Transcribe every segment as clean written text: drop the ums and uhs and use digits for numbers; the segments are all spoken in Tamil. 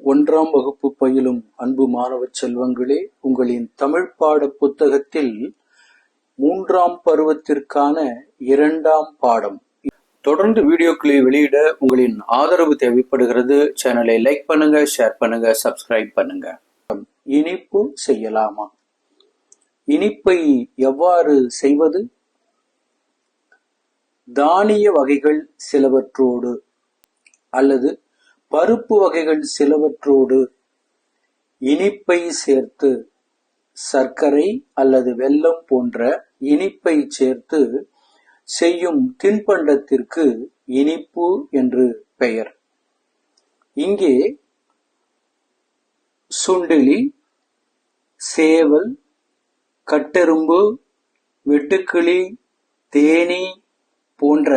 ஒன்றாம் வகுப்பு பயிலும் அன்பு மாணவ செல்வங்களே, உங்களின் தமிழ் பாட புத்தகத்தில் 3ஆம் பருவத்திற்கான 2ஆம் பாடம். தொடர்ந்து வீடியோக்களை வெளியிட உங்களின் ஆதரவு தேவைப்படுகிறது. சேனலை லைக் பண்ணுங்க, ஷேர் பண்ணுங்க, சப்ஸ்கிரைப் பண்ணுங்க. இனிப்பு செய்யலாமா? இனிப்பை எவ்வாறு செய்வது? தானிய வகைகள் சிலவற்றோடு அல்லது பருப்பு வகைகள் சிலவற்றோடு இனிப்பை சேர்த்து, சர்க்கரை அல்லது வெல்லம் போன்ற இனிப்பை சேர்த்து செய்யும் தின்பண்டத்திற்கு இனிப்பு என்று பெயர். இங்கே சுண்டெலி, சேவல், கட்டெறும்பு, வெட்டுக்கிளி, தேனீ போன்ற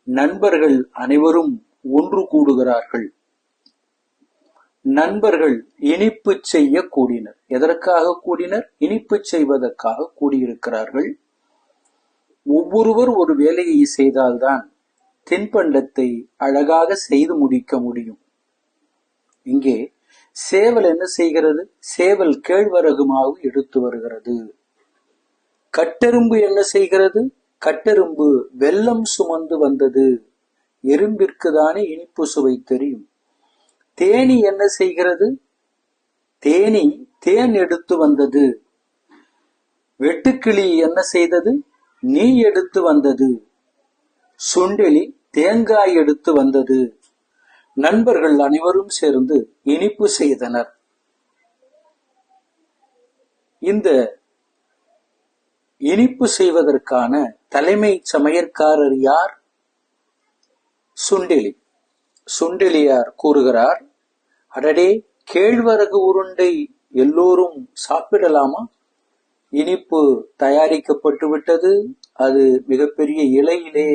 நண்பர்கள் அனைவரும் ஒன்று கூடுகிறார்கள். நண்பர்கள் இனிப்பு செய்ய கூடினர். எதற்காக கூடினர்? இனிப்பு செய்வதற்காக கூடியிருக்கிறார்கள். ஒவ்வொருவர் ஒரு வேலையை செய்தால்தான் தின்பண்டத்தை அழகாக செய்து முடிக்க முடியும். இங்கே சேவல் என்ன செய்கிறது? சேவல் கேழ்வரகு மாவு எடுத்து வருகிறது. கட்டெறும்பு என்ன செய்கிறது? கட்டெறும்பு வெல்லம் சுமந்து வந்தது. எறும்பிற்கு தானே இனிப்பு சுவை தெரியும். தேனி என்ன செய்கிறது? தேனி தேன் எடுத்து வந்தது. வெட்டுக்கிளி என்ன செய்தது? நெய் எடுத்து வந்தது. சுண்டெலி தேங்காய் எடுத்து வந்தது. நண்பர்கள் அனைவரும் சேர்ந்து இனிப்பு செய்தனர். இந்த இனிப்பு செய்வதற்கான தலைமை சமையற்காரர் யார்? சுண்டெலி. சுண்டெலியார் கூறுகிறார், அடடே, கேழ்வரகு உருண்டை எல்லோரும் சாப்பிடலாமா? இனிப்பு தயாரிக்கப்பட்டு விட்டது. அது மிகப்பெரிய இலையிலே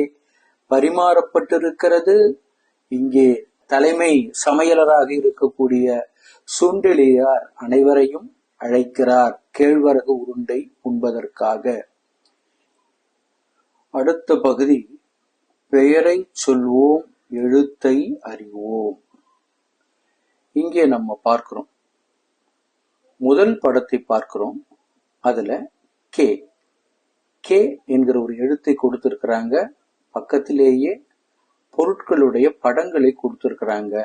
பரிமாறப்பட்டிருக்கிறது. இங்கே தலைமை சமையலராக இருக்கக்கூடிய சுண்டெலியார் அனைவரையும் அழைக்கிறார் கேழ்வரகு உருண்டை உண்பதற்காக. அடுத்த பகுதி, பெயரை சொல்வோம், எழுத்தை அறிவோம். இங்கே நம்ம பார்க்கிறோம், முதல் படத்தை பார்க்கிறோம். அதுல கே கே என்கிற ஒரு எழுத்தை கொடுத்திருக்கிறாங்க. பக்கத்திலேயே பொருட்களுடைய படங்களை கொடுத்திருக்கிறாங்க.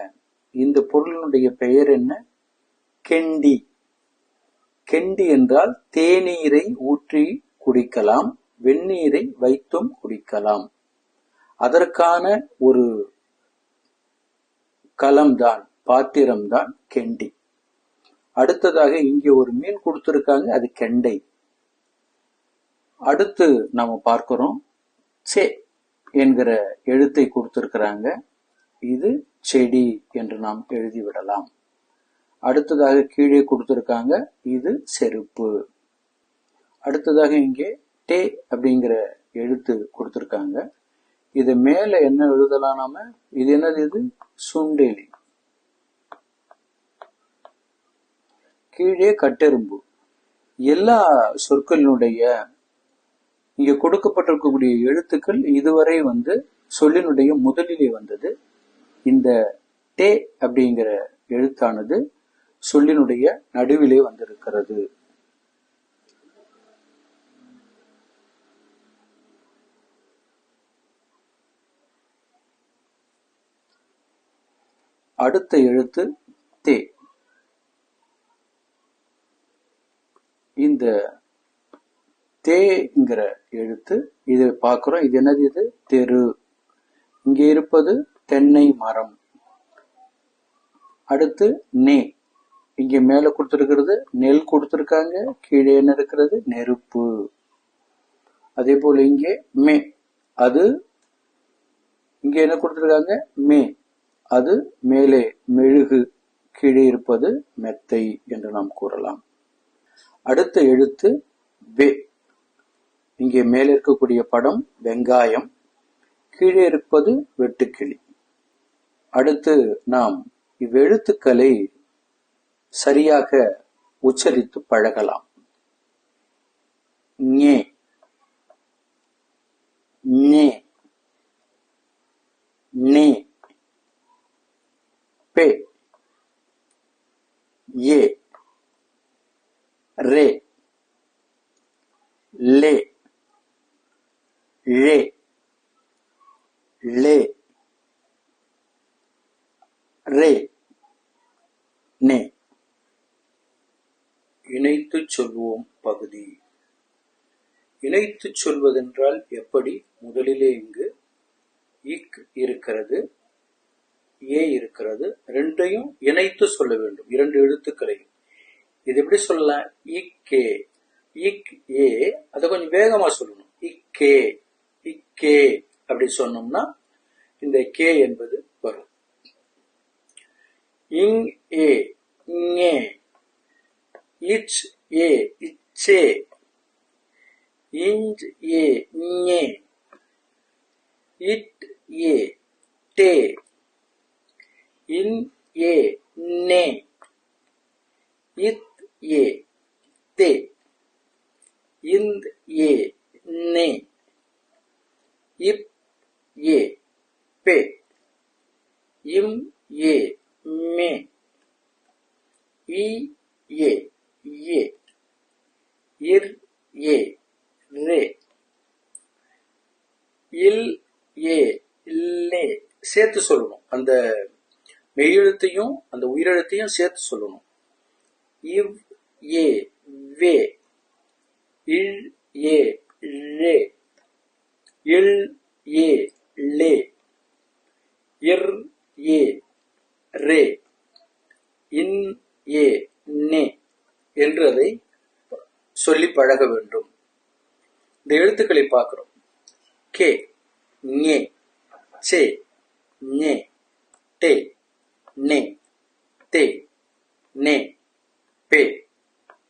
இந்த பொருளினுடைய பெயர் என்ன? கெண்டி. கெண்டி என்றால் தேநீரை ஊற்றி குடிக்கலாம், வெந்நீரை வைத்தும் குடிக்கலாம். அதற்கான ஒரு கலம்தான், பாத்திரம்தான் கெண்டி. அடுத்ததாக இங்கே ஒரு மீன் கொடுத்திருக்காங்க, அது கெண்டை. அடுத்து நாம பார்க்கிறோம், சே என்கிற எழுத்தை கொடுத்திருக்கிறாங்க. இது செடி என்று நாம் எழுதிவிடலாம். அடுத்ததாக கீழே கொடுத்திருக்காங்க, இது செருப்பு. அடுத்ததாக இங்கே டே அப்படிங்கிற எழுத்து கொடுத்திருக்காங்க. இது மேல என்ன எழுதலாம் நாம? இது என்னது? இது சுண்டெலி. கீழே கட்டெறும்பு. எல்லா சொற்களினுடைய இங்க கொடுக்கப்பட்டிருக்கக்கூடிய எழுத்துக்கள் இதுவரை சொல்லினுடைய முதலிலே வந்தது. இந்த டே அப்படிங்கிற எழுத்தானது சொல்லினுடைய நடுவிலே வந்திருக்கிறது. அடுத்த எழுத்து தே. இந்த தேங்கிற எழுத்து இது பார்க்கிறோம். இது என்னது? இது தெரு. இங்கே இருப்பது தென்னை மரம். அடுத்து நே. இங்கே மேல கொடுத்திருக்கிறது நெல் கொடுத்திருக்காங்க. கீழே என்ன இருக்கிறது? நெருப்பு. அதே போல இங்கே மே. அது இங்கே என்ன கொடுத்திருக்காங்க? மே. அது மேலே மெழுகு, கீழே இருப்பது மெத்தை என்று நாம் கூறலாம். அடுத்த எழுத்து வே. இங்கே மேலே இருக்கக்கூடிய படம் வெங்காயம், கீழே இருப்பது வெட்டுக்கிளி. அடுத்து நாம் இவ்வெழுத்துக்களை சரியாக உச்சரித்து பழகலாம். ஞே, ஞே, நே, பே, ஏ, ரே, லே, ழே, ளே, ரே, நே. இணைத்துச் சொல்வோம் பகுதி. இணைத்துச் சொல்வதென்றால் எப்படி? முதலிலே இங்கு இக் இருக்கிறது, ஏ இருக்கிறது, ரெண்டையும் இணைத்து சொல்ல வேண்டும், இரண்டு எழுத்துக்களையும். இது எப்படி சொல்லலாம்? இக்கே, இக் ஏ, அதை கொஞ்சம் வேகமா சொல்லணும். இக்கே, இக்கே அப்படி சொன்னோம்னா இந்த கே என்பது வரும். இங் ஏ, இங்கே, இச் ஏ, இச்சே, இஞ்ச் ஏ, இங்கே, இட் ஏ, டே, இன் ஏ, நே, இத் ஏ, தே, இந்த் ஏ, நே, இப் ஏ, பே, இம் ஏ, மே, இ ஏ, ஏ, இர் ஏ, ரே, இல் ஏ, லே. சேர்த்து சொல்லணும், அந்த மெய்யெழுத்தையும் அந்த உயிரெழுத்தையும் சேர்த்து சொல்லணும். இவ் ஏ, வே, இல் ஏ, ரே, இல் ஏ, லே, இர் ஏ, ரே, இன் ஏ, நே என்று அதை சொல்லி பழக வேண்டும். இந்த எழுத்துக்களை பார்க்கிறோம். கே, ஞே, சே, ஞே, டே, நே, தே, நே, பே,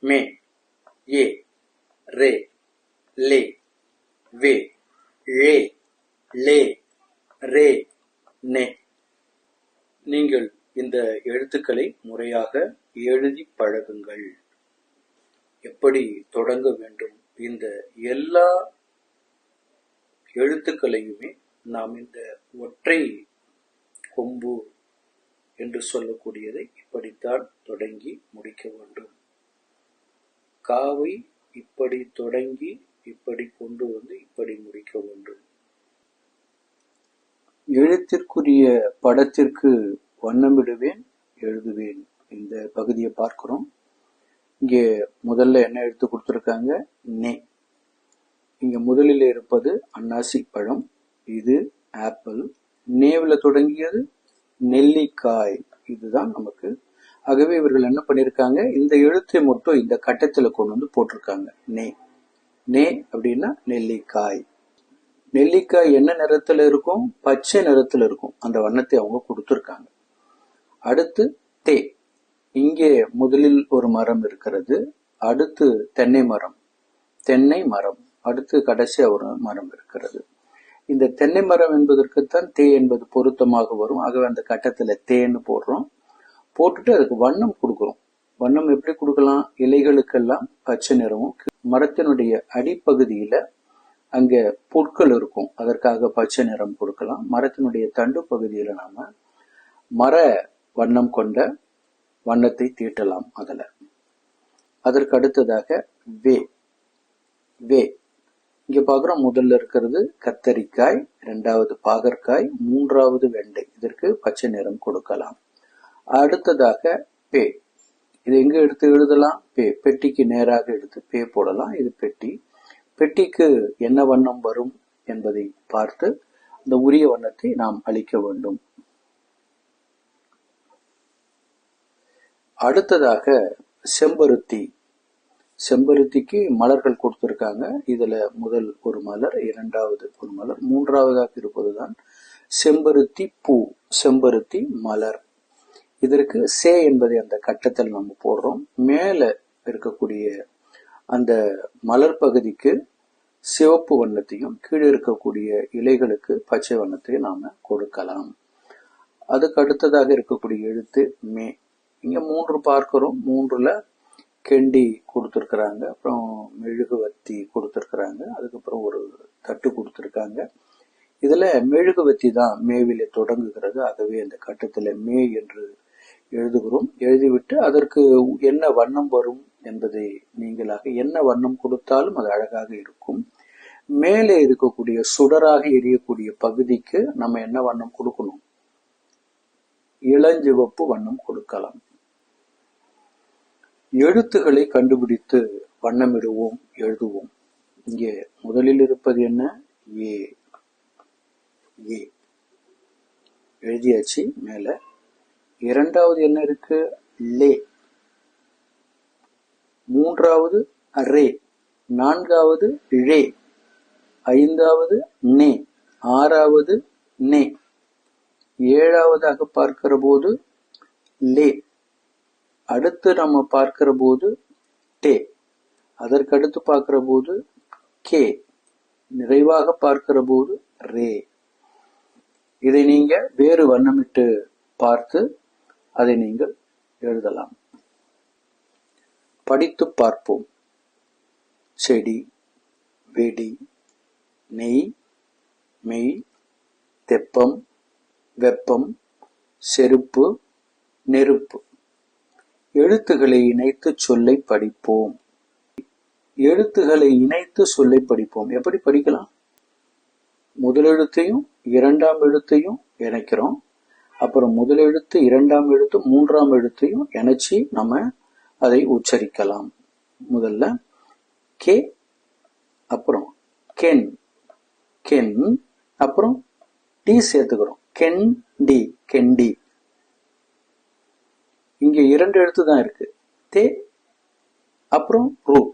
மே, ஏ, ரே, லே, வே, ழே, லே, ரே, நே. நீங்கள் இந்த எழுத்துக்களை முறையாக எழுதி பழகுங்கள். எப்படி தொடங்க வேண்டும்? இந்த எல்லா எழுத்துக்களையுமே நாம் இந்த ஒற்றை கொம்பு என்று சொல்லக்கூடியதை இப்படித்தான் தொடங்கி முடிக்க வேண்டும். காவை இப்படி தொடங்கி இப்படி கொண்டு வந்து இப்படி முடிக்க வேண்டும். எழுத்திற்குரிய படத்திற்கு வண்ணமிடுவேன், எழுதுவேன். இந்த பகுதியை பார்க்கிறோம். இங்கே முதல்ல என்ன எழுத்து கொடுத்திருக்காங்க? நே. இங்க முதலில் இருப்பது அன்னாசி பழம், இது ஆப்பிள். நேவில் தொடங்கியது நெல்லிக்காய், இதுதான் நமக்கு. ஆகவே இவர்கள் என்ன பண்ணிருக்காங்க? இந்த எழுத்தை மட்டும் இந்த கட்டத்துல கொண்டு வந்து போட்டிருக்காங்க. நே. நே அப்படின்னா நெல்லிக்காய். நெல்லிக்காய் என்ன நிறத்துல இருக்கும்? பச்சை நிறத்துல இருக்கும். அந்த வண்ணத்தை அவங்க கொடுத்திருக்காங்க. அடுத்து தே. இங்கே முதலில் ஒரு மரம் இருக்கிறது, அடுத்து தென்னை மரம், தென்னை மரம், அடுத்து கடைசியா ஒரு மரம் இருக்கிறது. இந்த தென்னை மரம் என்பதற்குத்தான் தே என்பது பொருத்தமாக வரும். ஆகவே அந்த கட்டத்துல தேன்னு போடுறோம். போட்டுட்டு அதுக்கு வண்ணம் கொடுக்கிறோம். வண்ணம் எப்படி கொடுக்கலாம்? இலைகளுக்கெல்லாம் பச்சை நிறமும், மரத்தினுடைய அடிப்பகுதியில அங்க புற்கள் இருக்கும், அதற்காக பச்சை நிறம் கொடுக்கலாம். மரத்தினுடைய தண்டு பகுதியில நாம மர வண்ணம் கொண்ட வண்ணத்தை தீட்டலாம். அதுல அதற்கு அடுத்ததாக வே. வே இங்க பாக்குறோம். முதல்ல இருக்கிறது கத்தரிக்காய், இரண்டாவது பாகற்காய், மூன்றாவது வெண்டை. இதற்கு பச்சை நிறம் கொடுக்கலாம். அடுத்ததாக பே. இது எங்க எடுத்து எழுதலாம்? பே. பெட்டிக்கு நேராக எடுத்து பே போடலாம். இது பெட்டி. பெட்டிக்கு என்ன வண்ணம் வரும் என்பதை பார்த்து அந்த உரிய வண்ணத்தை நாம் அளிக்க வேண்டும். அடுத்ததாக செம்பருத்தி. செம்பருத்திக்கு மலர்கள் கொடுத்திருக்காங்க. இதுல முதல் ஒரு மலர், இரண்டாவது ஒரு மலர், மூன்றாவதாக இருப்பதுதான் செம்பருத்தி பூ, செம்பருத்தி மலர். இதற்கு சே என்பதை அந்த கட்டத்தில் நம்ம போடுறோம். மேல இருக்கக்கூடிய அந்த மலர் பகுதிக்கு சிவப்பு வண்ணத்தையும், கீழே இருக்கக்கூடிய இலைகளுக்கு பச்சை வண்ணத்தையும் நாம கொடுக்கலாம். அதுக்கு அடுத்ததாக இருக்கக்கூடிய எழுத்து மே. இங்க 3 பார்க்கிறோம். 3ல கெண்டி கொடுத்திருக்கிறாங்க, அப்புறம் மெழுகுவத்தி கொடுத்திருக்கிறாங்க, அதுக்கப்புறம் ஒரு தட்டு கொடுத்திருக்காங்க. இதுல மெழுகுவத்தி தான் மேவிலே தொடங்குகிறது. ஆகவே அந்த கட்டத்துல மே என்று எழுதுகிறோம். எழுதிவிட்டு அதற்கு என்ன வண்ணம் வரும் என்பதை நீங்களாக என்ன வண்ணம் கொடுத்தாலும் அது அழகாக இருக்கும். மேலே இருக்கக்கூடிய சுடராக எரியக்கூடிய பகுதிக்கு நம்ம என்ன வண்ணம் கொடுக்கணும்? இளஞ்சிவப்பு வண்ணம் கொடுக்கலாம். எழுத்துக்களை கண்டுபிடித்து வண்ணமிடுவோம், எழுதுவோம். இங்கே முதலில் இருப்பது என்ன? ஏ. ஏ எழுதியாச்சு மேல. இரண்டாவது என்ன இருக்கு? லே. மூன்றாவது ரே. நான்காவது ழே. ஐந்தாவது நே. ஆறாவது நே. ஏழாவதாக பார்க்கிற போது லே. அடுத்து நம்ம பார்க்கிற போது டே. அதற்கடுத்து பார்க்கிற போது கே. நிறைவாக பார்க்கிற போது ரே. இதை நீங்க வேறு வண்ணமிட்டு பார்த்து அதை நீங்கள் எழுதலாம். படித்து பார்ப்போம். செடி, வெடி, நெய், மெய், தெப்பம், வெப்பம், செருப்பு, நெருப்பு. எழுத்துக்களை இணைத்து சொல்லை படிப்போம். எழுத்துக்களை இணைத்து சொல்லை படிப்போம். எப்படி படிக்கலாம்? முதல் எழுத்தையும் இரண்டாம் எழுத்தையும் இணைக்கிறோம். அப்புறம் முதல் எழுத்து, இரண்டாம் எழுத்து, மூன்றாம் எழுத்தையும் இணைச்சி நம்ம அதை உச்சரிக்கலாம். முதல்ல கே, அப்புறம் கென், கென், அப்புறம் டி சேர்த்துக்கிறோம். கென் டி, கெண்டி. இங்க இரண்டு எழுத்து தான் இருக்கு. தே, அப்புறம் ரு.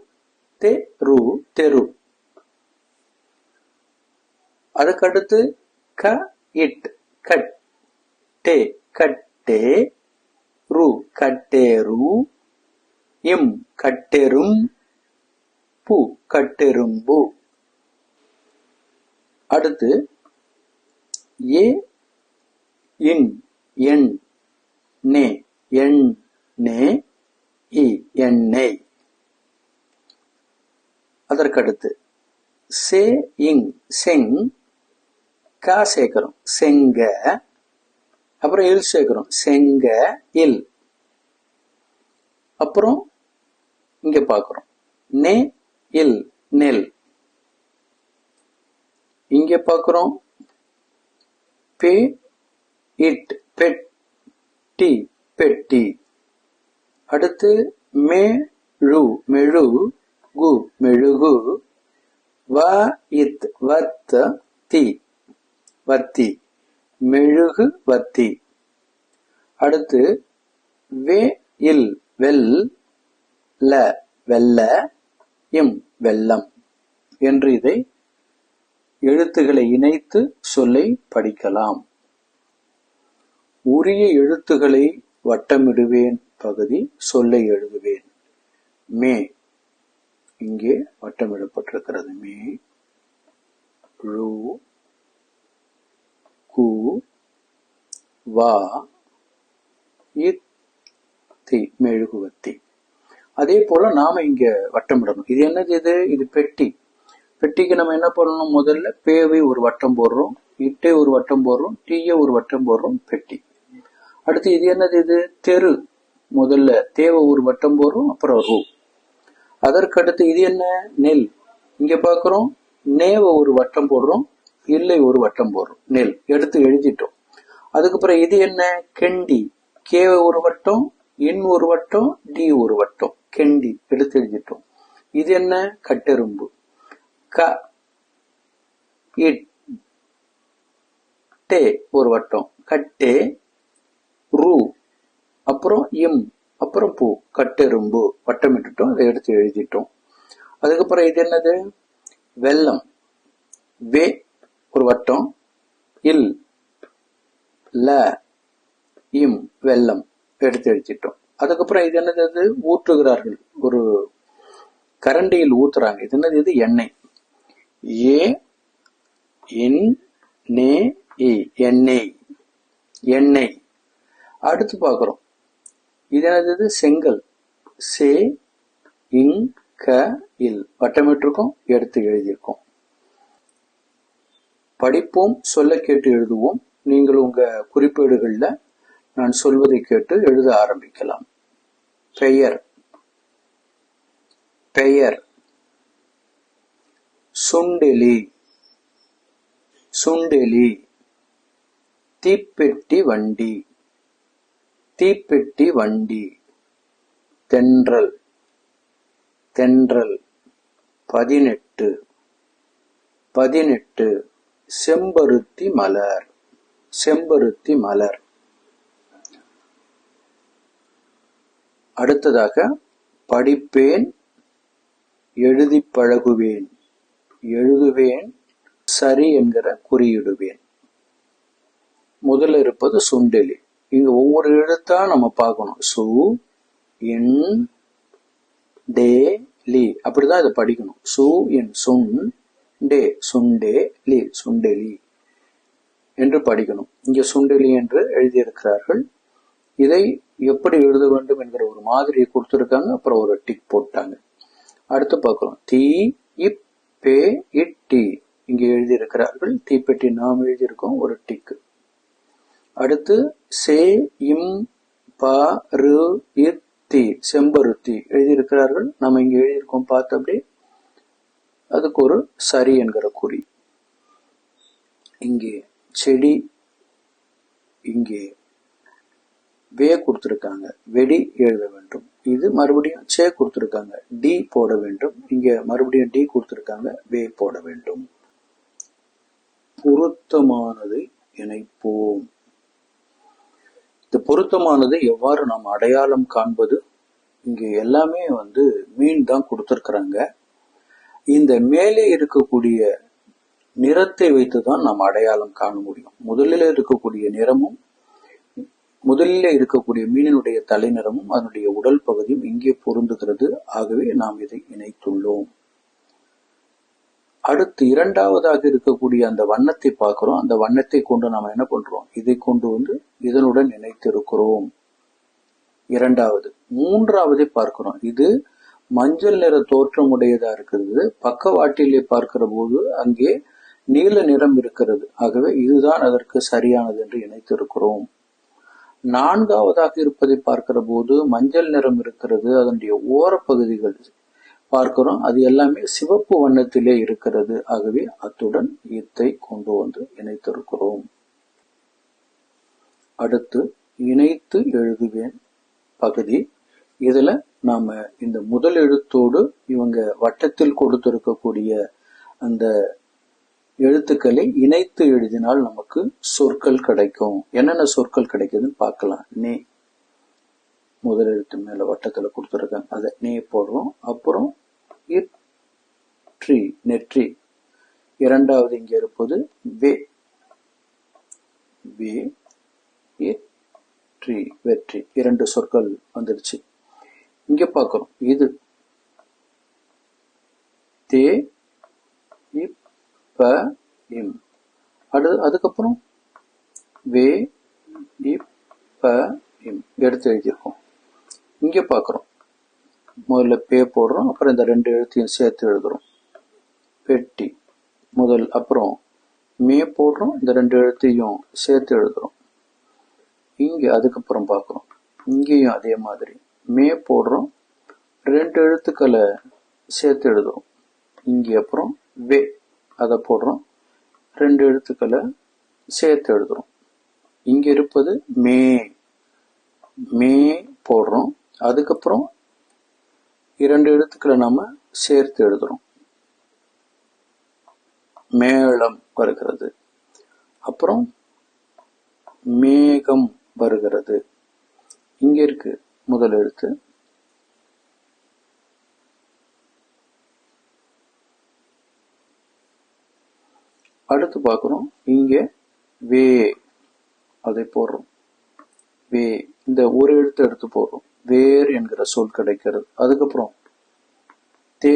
தே ரு, தெரு. அதுக்கடுத்து க, இட், கட். டே, கட்டே. ரு, கட்டேரு. இம், கட்டெரும். பு, கட்டெரும்பு. அடுத்து ஏ, இன், எண், நே, எண், நே, இ, எண்ணெய். அதற்கடுத்து சே, இங், செங், கா சேர்க்கிறோம். செங்க. அப்புறம் இல் சேர்க்கிறோம். செங்க, இல். அப்புறம் இங்க பார்க்கிறோம். நே, இல், நெல். இங்க பார்க்கிறோம். பே, இட், பெட், டி, பெட்டி. அடுத்து மே, ழு, மெழு, கு, மெழுகு. வ, இத், வத், தி, வத்தி. மெழுகு வத்தி. அடுத்து வே, இல், வெல், ல, வெல்ல, இம், வெல்லம் என்று இதை எழுத்துக்களை இணைத்து சொல்லை படிக்கலாம். உரிய எழுத்துக்களை வட்டமிடுவேன் பகுதி சொல்லை எழுதுவேன். மே இங்கே வட்டமிடப்பட்டிருக்கிறது. மே, ழு, கு, வா, இத், தி, மெழுகுவத்தி. அதே போல நாம இங்க வட்டமிடணும். இது என்னது? இது பெட்டி. பெட்டிக்கு நம்ம என்ன பண்ணணும்? முதல்ல பேவை ஒரு வட்டம் போடுறோம், இட்டை ஒரு வட்டம் போடுறோம், டீயை ஒரு வட்டம் போடுறோம். பெட்டி. அடுத்து இது என்னது? தெரு. முதல்ல தேவை ஒரு வட்டம் போடுறோம், அப்புறம் ரூ. அதற்கடுத்து இது என்ன? நெல். இங்க பாக்குறோம். நேவை ஒரு வட்டம் போடுறோம், இல்லை ஒரு வட்டம் போடுறோம். நெல் எடுத்து எழுதிட்டோம். அதுக்கப்புறம் இது என்ன? கெண்டி. கேவை ஒரு வட்டம், இன் ஒரு வட்டம், டி ஒரு வட்டம். கெண்டி எடுத்து எழுதிட்டோம். இது என்ன? கட்டெரும்பு. க, இட், டே ஒரு வட்டம், கட்டே. ரூ, அப்புறம் இம், அப்புறம் பூ, கட்டெரும்பு. வட்டமிட்டுட்டோம். அதை எடுத்து எழுதிட்டோம். அதுக்கப்புறம் இது என்னது? வெல்லம். வே ஒரு வட்டம், இல், ல, இம், வெல்லம் எடுத்து எழுதிட்டோம். அதுக்கப்புறம் இது என்னது? ஊற்றுகிறார்கள். ஒரு கரண்டியில் ஊத்துறாங்க. இது என்னது? இது எண்ணெய். ஏ, இன், நே, இ, எண்ணெய், எண்ணெய். அடுத்து பார்க்கிறோம். இது என்னது? செங்கல். சே, இங், க, இல். வட்டமிட்டிருக்கோம், எடுத்து எழுதியிருக்கோம். படிப்போம், சொல்ல கேட்டு எழுதுவோம். நீங்கள் உங்க குறிப்பேடுகள்ல நான் சொல்வதை கேட்டு எழுத ஆரம்பிக்கலாம். பெயர், பெயர். சுண்டெலி, சுண்டெலி. தீப்பெட்டி வண்டி, தீப்பெட்டி வண்டி. தென்றல், தென்றல். 18, 18. செம்பருத்தி மலர், செம்பருத்தி மலர். அடுத்ததாக படிப்பேன், எழுதி பழகுவேன், எழுதுவேன், சரி என்கிற குறியிடுவேன். முதல்ல இருப்பது சுண்டெலி. இங்க ஒவ்வொரு எழுத்தா நம்ம பார்க்கணும். சு, இன், டே, லி. அப்படிதான் இதை படிக்கணும். சு, இன், சுன், டே, சுண்டே, லி, சுண்டெலி என்று படிக்கணும். இங்க சுண்டெலி என்று எழுதியிருக்கிறார்கள். இதை எப்படி எழுத வேண்டும் என்கிற ஒரு மாதிரியை கொடுத்திருக்காங்க. அப்புறம் ஒரு டிக் போட்டாங்க. அடுத்து பார்க்கிறோம். தீ, இப், பே, இட்டி. இங்க எழுதியிருக்கிறார்கள். தீப்பெட்டி நாம் எழுதியிருக்கோம், ஒரு டிக். அடுத்து சே, இம், ப, ரு, இத்தி. செம்பருத்தி எழுதியிருக்கிறார்கள். நம்ம இங்க எழுதியிருக்கோம் பார்த்தபடி. அதுக்கு ஒரு சரி என்கிற குறி. இங்கே செடி, இங்கே வே கொடுத்திருக்காங்க. வெடி எழுத வேண்டும். இது மறுபடியும் சே கொடுத்திருக்காங்க. டி போட வேண்டும். இங்க மறுபடியும் டி கொடுத்திருக்காங்க. வே போட வேண்டும். பொருத்தமானதை இணைப்போம். இந்த பொருத்தமானதை எவ்வாறு நாம் அடையாளம் காண்பது? இங்க எல்லாமே மீன் தான் கொடுத்திருக்கிறாங்க. இந்த மேலே இருக்கக்கூடிய நிறத்தை வைத்துதான் நாம் அடையாளம் காண முடியும். முதலில் இருக்கக்கூடிய நிறமும், முதலில் இருக்கக்கூடிய மீனினுடைய தலைநிறமும் அதனுடைய உடல் பகுதியும் இங்கே பொருந்துகிறது. ஆகவே நாம் இதை இணைத்துள்ளோம். அடுத்து இரண்டாவதாக இருக்கக்கூடிய அந்த வண்ணத்தை பார்க்கிறோம். அந்த வண்ணத்தை கொண்டு நாம் என்ன பண்றோம்? இதை கொண்டு இதனுடன் இணைத்திருக்கிறோம். இரண்டாவது. மூன்றாவதை பார்க்கிறோம். இது மஞ்சள் நிற தோற்றமுடையதா இருக்கிறது. பக்கவாட்டிலே பார்க்கிற போது அங்கே நீல நிறம் இருக்கிறது. ஆகவே இதுதான் அதற்கு சரியானது என்று இணைத்திருக்கிறோம். நான்காவதாக இருப்பதை பார்க்கிற போது மஞ்சள் நிறம் இருக்கிறது. அதனுடைய ஓரப்பகுதிகள் பார்க்கிறோம். அது எல்லாமே சிவப்பு வண்ணத்திலே இருக்கிறது. ஆகவே அத்துடன் இத்தை கொண்டு இணைத்திருக்கிறோம். அடுத்து இணைத்து எழுதுவேன் பகுதி. இதுல நாம இந்த முதல் எழுத்தோடு இவங்க வட்டத்தில் கொடுத்திருக்கக்கூடிய அந்த எழுத்துக்களை இணைத்து எழுதினால் நமக்கு சொற்கள் கிடைக்கும். என்னென்ன சொற்கள் கிடைக்குதுன்னு பார்க்கலாம். நே, முதல் எழுத்து மேல வட்டத்துல கொடுத்துருக்காங்க, அதை நே போடுறோம். அப்புறம் இற்றி, நெற்றி. இரண்டாவது இங்க இருப்பது வே, வே, இற்றி, வெற்றி. இரண்டு சொற்கள் வந்துருச்சு. இங்க பார்க்கிறோம். இது தே, இப்ப, இம். அதுக்கப்புறம் வே, இப்ப, இம் எடுத்து எழுதியிருக்கோம். இங்க பார்க்கிறோம். முதல்ல பே போடுறோம். அப்புறம் இந்த ரெண்டு எழுத்தையும் சேர்த்து எழுதுறோம். பெட்டி முதல். அப்புறம் மே போடுறோம். இந்த ரெண்டு எழுத்தையும் சேர்த்து எழுதுறோம். இங்க அதுக்கப்புறம் பார்க்கிறோம். இங்கேயும் அதே மாதிரி மே போடுறோம். ரெண்டு எழுத்துக்களை சேர்த்து எழுதுறோம். இங்கே அப்புறம் வே, அதை போடுறோம். ரெண்டு எழுத்துக்களை சேர்த்து எழுதுறோம். இங்க இருப்பது மே, மே போடுறோம். அதுக்கப்புறம் இரண்டு எழுத்துக்களை நாம சேர்த்து எழுதுறோம். மேளம் வருகிறது. அப்புறம் மேகம் வருகிறது. இங்க இருக்கு முதல் எழுத்து. அடுத்து பார்க்கிறோம். இங்க வே, அதை போடுறோம். வே, இந்த ஒரு எழுத்து எடுத்து போடுறோம். வேர் என்கிற சொல் கிடைக்கிறது. அதுக்கப்புறம் தே,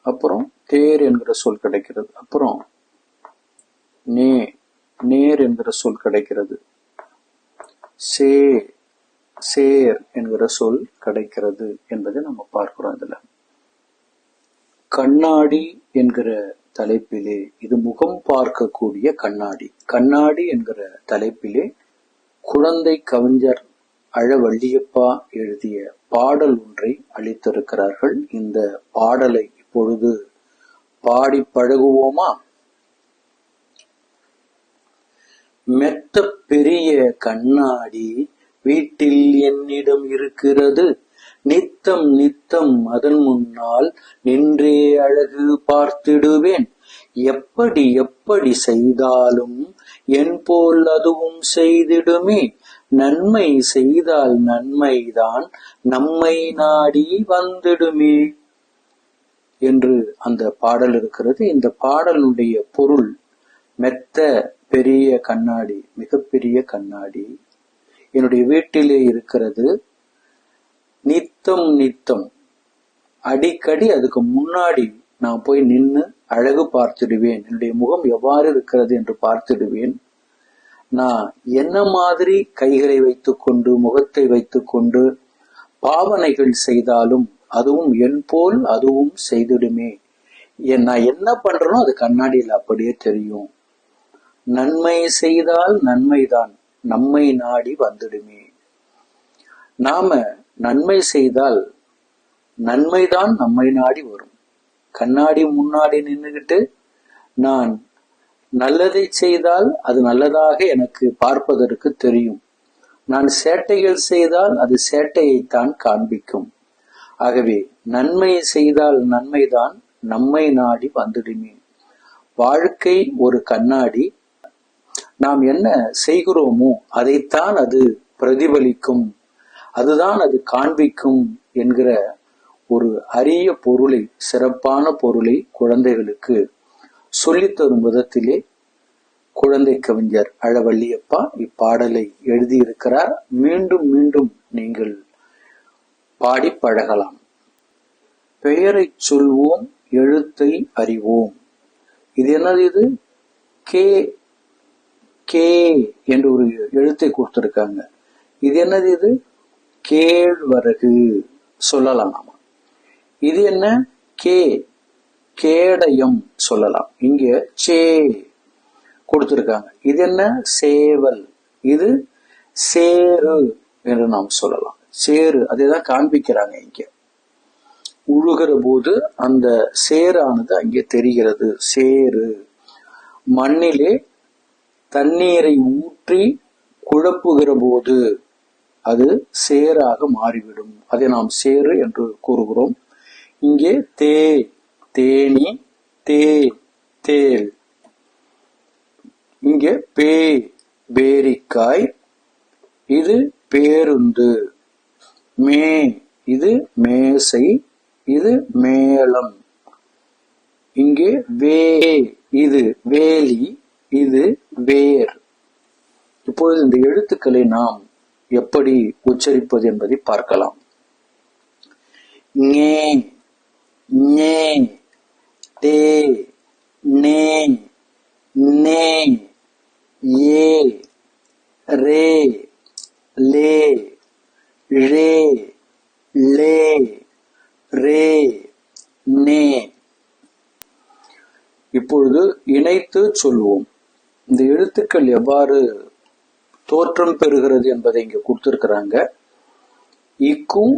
அப்புறம் தேர் என்கிற சொல் கிடைக்கிறது. அப்புறம் நே, நேர் என்கிற சொல் கிடைக்கிறது. சே, சேர் என்கிற சொல் கிடைக்கிறது என்பதை நம்ம பார்க்கிறோம். இதுல கண்ணாடி என்கிற தலைப்பிலே, இது முகம் பார்க்கக்கூடிய கண்ணாடி. கண்ணாடி என்கிற தலைப்பிலே குழந்தை கவிஞர் அழவள்ளியப்பா எழுதிய பாடல் ஒன்றை அளித்திருக்கிறார்கள். இந்த பாடலை இப்பொழுது பாடி பழகுவோமா? மெத்த பெரிய கண்ணாடி வீட்டில் என்னிடம் இருக்கிறது. நித்தம் நித்தம் அதன் முன்னால் நின்றே அழகு பார்த்திடுவேன். எப்படி எப்படி செய்தாலும் என் போல் அதுவும் செய்திடுமே. நன்மை செய்தால் நன்மைதான் நம்மை நாடி வந்திடுமே என்று அந்த பாடல் இருக்கிறது. இந்த பாடலுடைய பொருள், மெத்த பெரிய கண்ணாடி, மிகப்பெரிய கண்ணாடி என்னுடைய வீட்டிலே இருக்கிறது. நித்தம் நித்தம் அடிக்கடி அதுக்கு முன்னாடி நான் போய் நின்று அழகு பார்த்திடுவேன். என்னுடைய முகம் எவ்வாறு இருக்கிறது என்று பார்த்திடுவேன். நான் என்ன மாதிரி கைகளை வைத்துக்கொண்டு முகத்தை வைத்துக்கொண்டு பாவனைகள் செய்தாலும் அதுவும் என் போல் அதுவும் செய்திடுமே. நான் என்ன பண்றேனோ அது கண்ணாடியில் அப்படியே தெரியும். நன்மை செய்தால் நன்மைதான் நம்மை நாடி வந்துடுமே. நாம நன்மை செய்தால் நன்மைதான் நம்மை நாடி வரும். கண்ணாடி முன்னாடி நின்றுகிட்டு நான் நல்லதை செய்தால் அது நல்லதாக எனக்கு பார்ப்பதற்கு தெரியும். நான் சேட்டைகள் செய்தால் அது சேட்டையைத்தான் காண்பிக்கும். ஆகவே நன்மை செய்தால் நன்மைதான் நம்மை நாடி வந்துடுமே. வாழ்க்கை ஒரு கண்ணாடி. நாம் என்ன செய்கிறோமோ அதைத்தான் அது பிரதிபலிக்கும், அதுதான் அது காண்பிக்கும் என்கிற ஒரு அரிய பொருளை, சிறப்பான பொருளை குழந்தைகளுக்கு சொல்லித்தரும் விதத்திலே குழந்தை கவிஞர் அழவள்ளியப்பா இப்பாடலை எழுதியிருக்கிறார். மீண்டும் மீண்டும் நீங்கள் பாடி பழகலாம். பெயரை சொல்வோம், எழுத்தை அறிவோம். இது என்னது? இது கே கே என்று ஒரு எழுத்தை கொடுத்திருக்காங்க. இது என்னது? இது கேழ்வரகு சொல்லலாம் நாம. இது என்ன? கே கேடயம் சொல்லலாம். இங்க சே கொடுத்திருக்காங்க. இது என்ன? சேவல். இது சேரு என்று நாம் சொல்லலாம். சேரு அதேதான் காண்பிக்கிறாங்க. இங்க உழுகிற போது அந்த சேரானது அங்கே தெரிகிறது. சேரு. மண்ணிலே தண்ணீரை ஊற்றி குழப்புகிற போது அது சேராக மாறிவிடும். அதை நாம் சேரு என்று கூறுகிறோம். இங்கே தே தேனி, தே தேல். இங்கே பே பேரிக்காய். இது பேருந்து. மே இது மேசை, இது மேளம். இங்கே வே இது வேலி, இது வேர். இப்பொழுது இந்த எழுத்துக்களை நாம் எப்படி உச்சரிப்பது என்பதை பார்க்கலாம். ஞே ஞே, டே நே, நே, ஏ, ரே, லே, ரே, லே, ரே, நே. இப்பொழுது இணைத்து சொல்வோம். இந்த எழுத்துக்கள் எவ்வாறு தோற்றம் பெறுகிறது என்பதை இங்க கொடுத்திருக்கிறாங்க. இக்கும்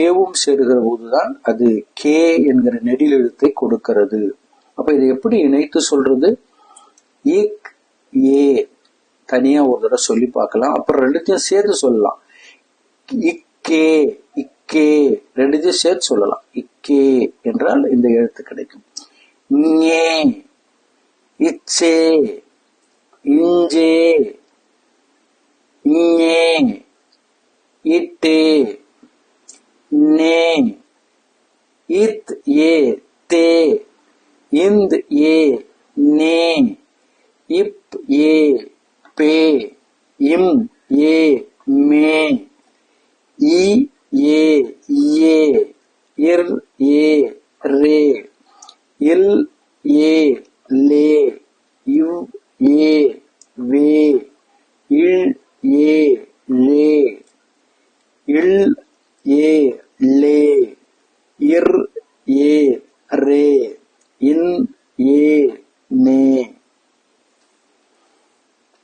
ஏவும் சேருகிற போதுதான் அது கே என்கிற நெடில் எழுத்தை கொடுக்கிறது. அப்ப இதை எப்படி இணைத்து சொல்றது? இக் ஏ தனியா ஒரு தடவை சொல்லி பார்க்கலாம். அப்புறம் ரெண்டுத்தையும் சேர்த்து சொல்லலாம். இக்கே இக்கே ரெண்டுத்தையும் சேர்த்து சொல்லலாம். இக்கே என்றால் இந்த எழுத்து கிடைக்கும். இங்கே இச்சே, இஞ்சே, இங்கே, இட்டே, நே, இத் ஏ, தே, இந்த் ஏ, நே, இப் ஏ, பே, இம் ஏ, மே, இ ஏ, ஏ, இர் ஏ, ரே, இல் ஏ, லே, இவ் ஏ, வே, இல் ஏ, லே, இல் ஏ, லே, இர் ஏ, ரே, இன் ஏ, நே.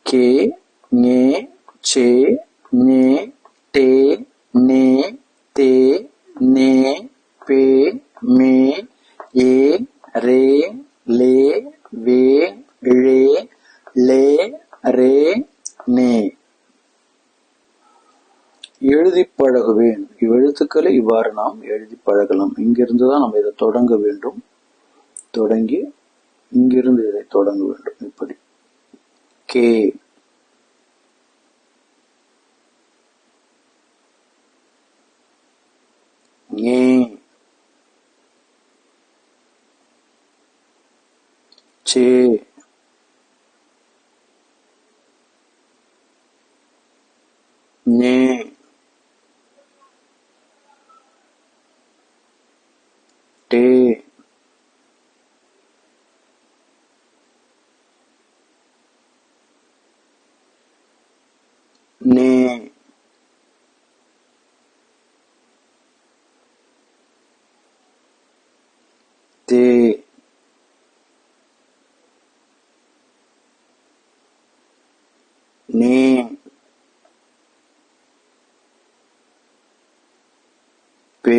கே ஞே சே எழுதி பழகுவேன். இவ்வெழுத்துக்களை இவ்வாறு நாம் எழுதி பழகலாம். இங்கிருந்துதான் நம்ம இதை தொடங்க வேண்டும். தொடங்கி இங்கிருந்து இதை தொடங்க வேண்டும். இப்படி கே, ஞே, சே, நே, டே, நே, தே, நே, பே,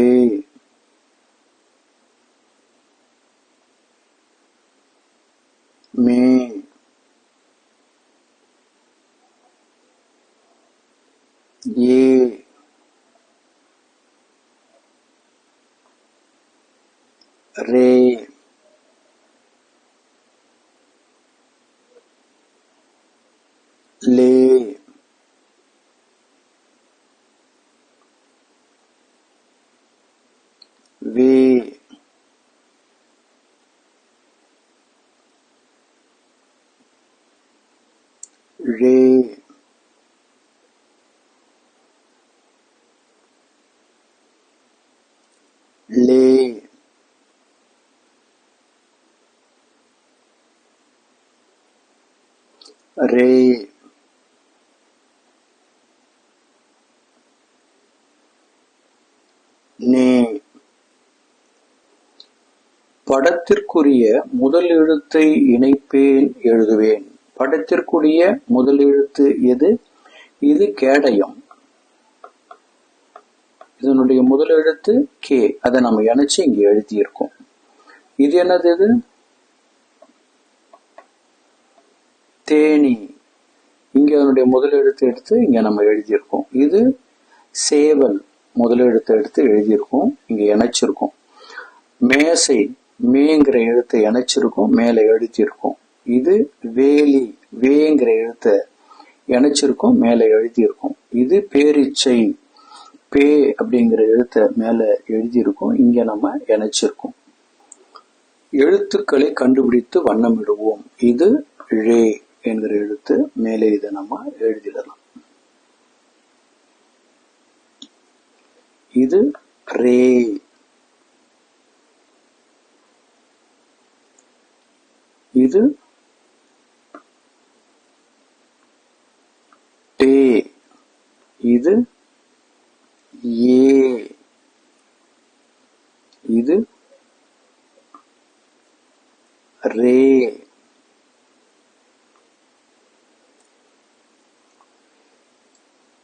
மே, ஏ, ரே, லே, வே, ரே, லே, ரே, நே. படத்திற்குரிய முதல் எழுத்தை இணைப்பேன், எழுதுவேன். படத்திற்குரிய முதல் எழுத்து எது? இது கேடயம். இதனுடைய முதல் எழுத்து கே. அதை நம்ம இணைச்சு இங்க எழுதியிருக்கோம். இது என்னது? இது தேனி. இங்க அதனுடைய முதல் எழுத்து எடுத்து இங்க நம்ம எழுதியிருக்கோம். இது சேவல். முதல் எழுத்தை எடுத்து எழுதியிருக்கோம், இங்க இணைச்சிருக்கோம். மேசை, மேங்கிற எழுத்தை இணைச்சிருக்கோம், மேல எழுதியிருக்கோம். இது வேலி, வேங்கிற எழுத்தை இணைச்சிருக்கோம், மேல எழுதியிருக்கோம். இது பேரீச்சை, பே அப்படிங்கிற எழுத்தை மேல எழுதியிருக்கோம், இங்க நம்ம இணைச்சிருக்கோம். எழுத்துக்களை கண்டுபிடித்து வண்ணமிடுவோம். இது ழே என்கிற எழுத்து, மேலே இதை நம்ம எழுதிடலாம். இது ரே, இது டே, இது ஏ, இது ரே,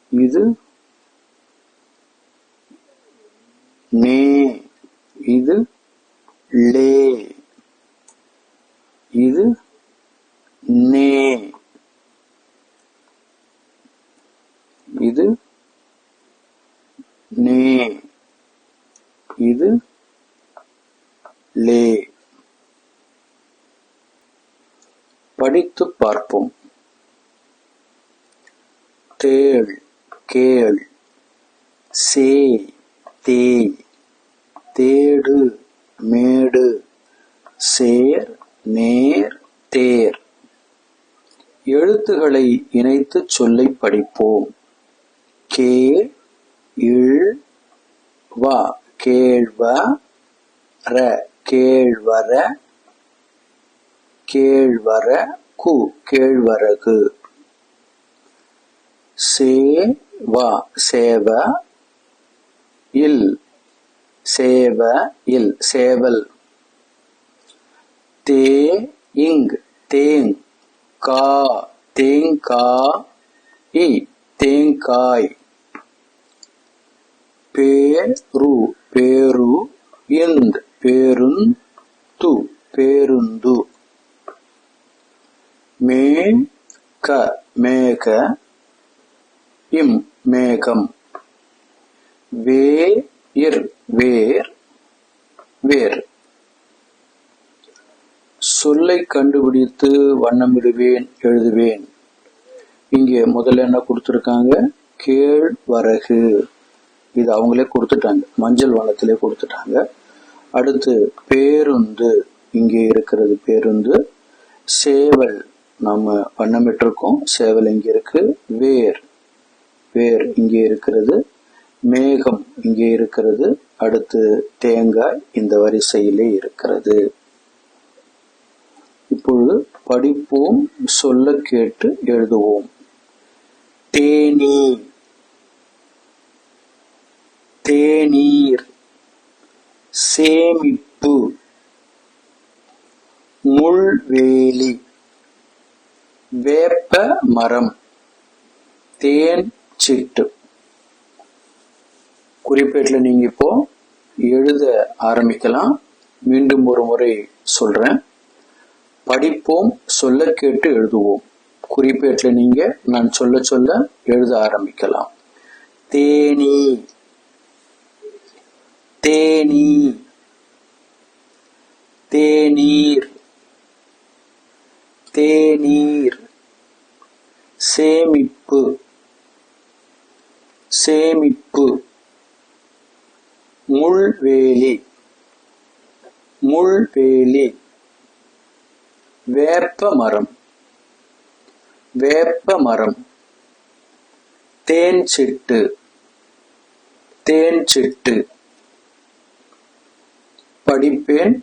இது நே, இது லே, இது நே, இது நே, இது லே. படித்து பார்ப்போம். தேள், கேள், சே, தேய், தேடு, மேடு, சேர், நேர், தேர். எழுத்துக்களை இணைத்து சொல்லை படிப்போம். கே, இல், வா, கேழ்வ, ர, கேழ்வர, கேழ்வர, கு, கேழ்வரகு. சே, வா, சேவ, இல், சேவ, இல், சேவல். தே, இங், தேங், கா, தேங்கா, இ, தேங்காய். பேரு, பேரு, இந்த், பேருந்து, பேருந்து. மேக, மேக, இம், மேகம். வேர் வேர் வேர். சொல்லை கண்டுபிடித்து வண்ணமிடுவேன் எழுதுவேன். இங்கே முதல்ல என்ன கொடுத்திருக்காங்க? கேழ்வரகு. இது அவங்களே கொடுத்துட்டாங்க, மஞ்சள் வண்ணத்திலே கொடுத்துட்டாங்க. அடுத்து பேருந்து, இங்கே இருக்கிறது பேருந்து. சேவல் நம்ம வண்ணமிட்டிருக்கோம், சேவல் இங்கே இருக்கு. வேர் வேர் இங்கே இருக்கிறது. மேகம் இங்கே இருக்கிறது. அடுத்து தேங்காய் இந்த வரிசையிலே இருக்கிறது. இப்பொழுது படிப்போம், சொல்ல கேட்டு எழுதுவோம். தேனீ, தேநீர், சேமிப்பு, முள்வேலி, வேப்ப மரம், தேன் சிட்டு. குறிப்பேட்டில் நீங்க இப்போ எழுத ஆரம்பிக்கலாம். மீண்டும் ஒரு முறை சொல்றேன். படிப்போம், சொல்ல கேட்டு எழுதுவோம். குறிப்பேட்டில் நீங்க நான் சொல்ல சொல்ல எழுத ஆரம்பிக்கலாம். தேனீ, தேனீ, தேநீர், தேநீர், சேமிப்பு, சேமிப்பு, முள்வேலி, முள்வேலி, வேப்ப மரம், வேப்ப மரம், தேன் சிட்டு, தேன் சிட்டு. படிப்பேன்,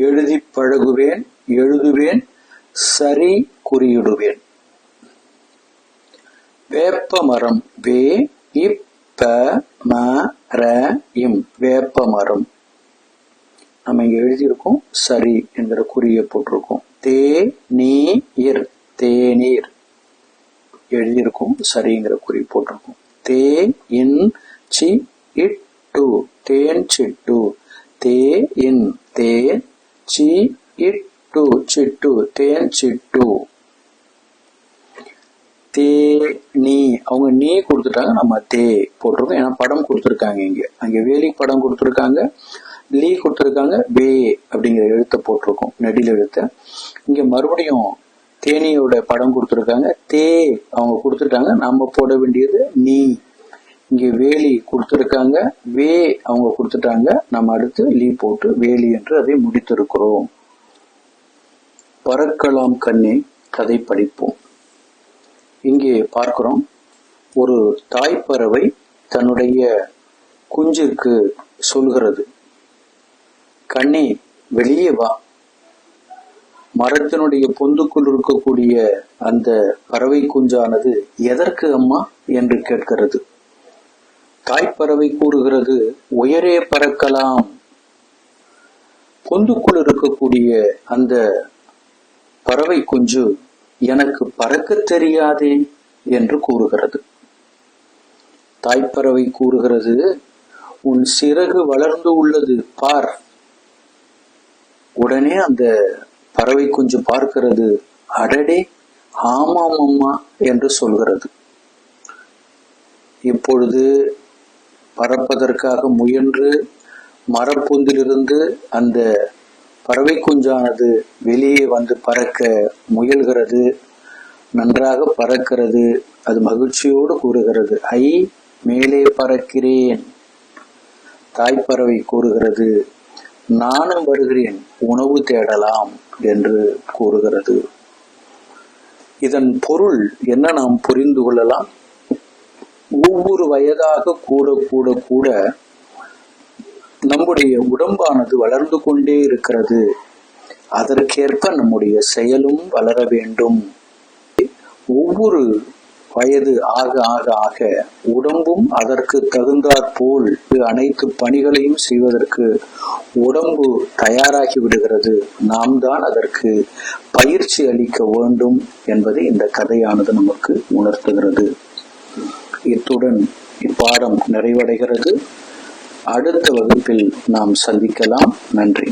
எழுதி பழகுவேன், எழுதுவேன், சரி குறியிடுவேன். வேப்ப மரம், வே இப்ப ம ர இம், வேப்ப மரம். நம்ம இங்க எழுதியிருக்கோம், சரி என்கிற குறியை போட்டிருக்கோம். தேநீர், தேநீர் எழுதியிருக்கோம், சரிங்கிற குறி போட்டிருக்கோம். தே இன் சி இட்டு, தேன் சிட்டு. தே இன் தேன், சி இட்டு சிட்டு, தேன் சிட்டு. தே நீ, அவங்க நீ கொடுத்துட்டாங்க, நம்ம தே போட்டிருக்கோம். ஏன்னா படம் கொடுத்துருக்காங்க, அங்க வேலி படம் கொடுத்துருக்காங்க, லீ கொடுத்துருக்காங்க, வே அப்படிங்கிற எழுத்தை போட்டிருக்கோம், நெடில் எழுத்த. இங்க மறுபடியும் தேனியோட படம் கொடுத்துருக்காங்க, தே அவங்க கொடுத்துட்டாங்க, நம்ம போட வேண்டியது நீ. இங்க வேலி கொடுத்துருக்காங்க, வே அவங்க கொடுத்துட்டாங்க, நம்ம அடுத்து லீ போட்டு வேலி என்று அதை முடித்திருக்கிறோம். பறக்கலாம் கண்ணே, கதை படிப்போம். இங்கே பார்க்கிறோம், ஒரு தாய்ப்பறவை தன்னுடைய குஞ்சிற்கு சொல்கிறது, கண்ணே வெளியே வா. மரத்தினுடைய பொந்துக்குள் இருக்கக்கூடிய அந்த பறவை குஞ்சானது எதற்கு அம்மா என்று கேட்கிறது. தாய்ப்பறவை கூறுகிறது, உயரே பறக்கலாம். பொந்துக்குள் இருக்கக்கூடிய அந்த பறவை குஞ்சு, எனக்கு பறக்க தெரியாதே என்று கூறுகிறது. தாய்ப்பறவை கூறுகிறது, உன் சிறகு வளர்ந்து உள்ளது பார். உடனே அந்த பறவை குஞ்சு பார்க்கிறது, அடடே ஆமாம் அம்மா என்று சொல்கிறது. இப்பொழுது பறப்பதற்காக முயன்று மரப்பொந்திலிருந்து அந்த பறவை குஞ்சானது வெளியே வந்து பறக்க முயல்கிறது. நன்றாக பறக்கிறது. அது மகிழ்ச்சியோடு கூறுகிறது, ஐ மேலே பறக்கிறேன். தாய்ப்பறவை கூறுகிறது, நானும் வருகிறேன், உணவு தேடலாம் என்று கூறுகிறது. இதன் பொருள் என்ன நாம் புரிந்து கொள்ளலாம். ஒவ்வொரு வயதாக கூட கூட கூட நம்முடைய உடம்பானது வளர்ந்து கொண்டே இருக்கிறது. அதற்கேற்ப நம்முடைய செயலும் வளர வேண்டும். ஒவ்வொரு வயது ஆக ஆக ஆக உடம்பும் அதற்கு தகுந்தாற்போல் அனைத்து பணிகளையும் செய்வதற்கு உடம்பு தயாராகி விடுகிறது. நாம் தான் அதற்கு பயிற்சி அளிக்க வேண்டும் என்பதை இந்த கதையானது நமக்கு உணர்த்துகிறது. இத்துடன் இப்பாடம் நிறைவடைகிறது. அடுத்த வகுப்பில் நாம் சந்திக்கலாம். நன்றி.